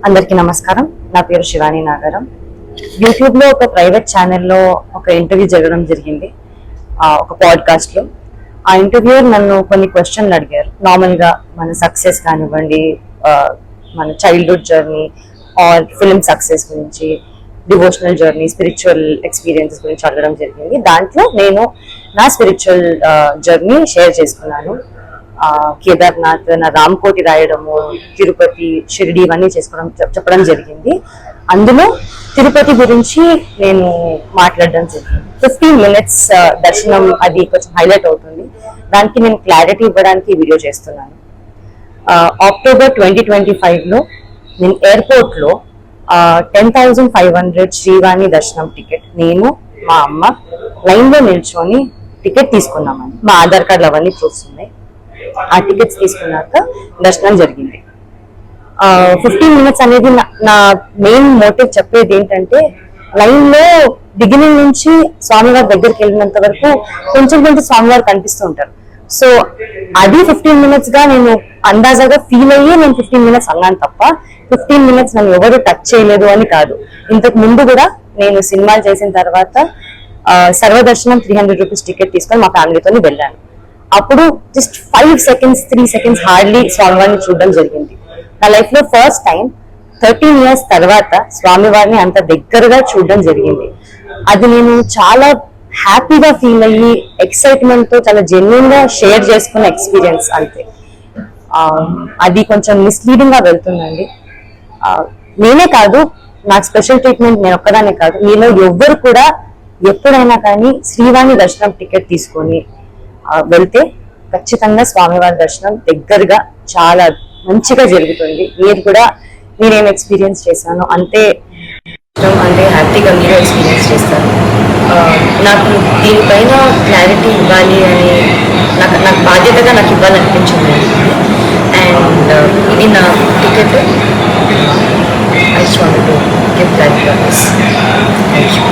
అందరికీ నమస్కారం. నా పేరు శివాని నాగరం. యూట్యూబ్ లో ఒక ప్రైవేట్ ఛానల్లో ఒక ఇంటర్వ్యూ జరగడం జరిగింది, ఒక పాడ్కాస్ట్ లో. ఆ ఇంటర్వ్యూయర్ నన్ను కొన్ని క్వశ్చన్లు అడిగారు. నార్మల్ గా మన సక్సెస్ కానివ్వండి, మన childhood journey or film success గురించి, డివోషనల్ జర్నీ, స్పిరిచువల్ ఎక్స్పీరియన్సెస్ గురించి అడగడం జరిగింది. దాంట్లో నేను నా స్పిరిచువల్ జర్నీ షేర్ చేసుకున్నాను. కేదార్నాథ్, నా రామ్కోటి రాయడము, తిరుపతి, షిరిడి ఇవన్నీ చెప్పడం జరిగింది. అందులో తిరుపతి గురించి నేను మాట్లాడడం జరిగింది. 15 minutes దర్శనం, అది కొంచెం హైలైట్ అవుతుంది. దానికి నేను క్లారిటీ ఇవ్వడానికి వీడియో చేస్తున్నాను. అక్టోబర్ 2025 లో నేను ఎయిర్పోర్ట్ లో 10,500 శ్రీవాణి దర్శనం టికెట్ నేను మా అమ్మ లైన్ లో నిల్చొని టికెట్ తీసుకున్నామని. మా ఆధార్ కార్డులు అవన్నీ ప్రూఫ్స్ ఉన్నాయి. ఆ టికెట్స్ తీసుకున్నాక దర్శనం జరిగింది. 15 minutes అనేది నా మెయిన్ మోటివ్ చెప్పేది ఏంటంటే, లైన్ లో బిగినింగ్ నుంచి స్వామివారి దగ్గరికి వెళ్ళినంత వరకు కొంచెం కొంచెం స్వామివారు కనిపిస్తూ ఉంటారు. సో అది 15 minutes గా నేను అందాజాగా ఫీల్ అయ్యి నేను 15 minutes అన్నాను తప్ప 15 minutes నన్ను ఎవరు టచ్ చేయలేదు అని కాదు. ఇంతకు ముందు కూడా నేను సినిమాలు చేసిన తర్వాత సర్వదర్శనం 300 rupees టికెట్ తీసుకొని మా ఫ్యామిలీతో వెళ్ళాను. అప్పుడు జస్ట్ 5 seconds 3 seconds హార్డ్లీ స్వామివారిని చూడడం జరిగింది. నా లైఫ్ లో ఫస్ట్ టైం 13 years తర్వాత స్వామివారిని అంత దగ్గరగా చూడడం జరిగింది. అది నేను చాలా హ్యాపీగా ఫీల్ అయ్యి ఎక్సైట్మెంట్ తో చాలా జెన్యున్ గా షేర్ చేసుకున్న ఎక్స్పీరియన్స్ అంతే. అది కొంచెం మిస్లీడింగ్ గా వెళ్తుందండి. నేనే కాదు, నాకు స్పెషల్ ట్రీట్మెంట్ నేను ఒక్కదానే కాదు, మీలో ఎవ్వరు కూడా ఎప్పుడైనా కానీ శ్రీవాణి దర్శనం టికెట్ తీసుకొని వెళ్తే ఖచ్చితంగా స్వామివారి దర్శనం దగ్గరగా చాలా మంచిగా జరుగుతుంది. మీరు కూడా మీరేం ఎక్స్పీరియన్స్ చేశాను అంటే హ్యాపీగా మీరు ఎక్స్పీరియన్స్ చేస్తారు. నాకు దీనిపైన క్లారిటీ ఇవ్వాలి అని నాకు బాధ్యతగా నాకు ఇవ్వాలనిపించింది. అండ్ ఇది నా ticket. I just wanted to give that purpose. Thank you.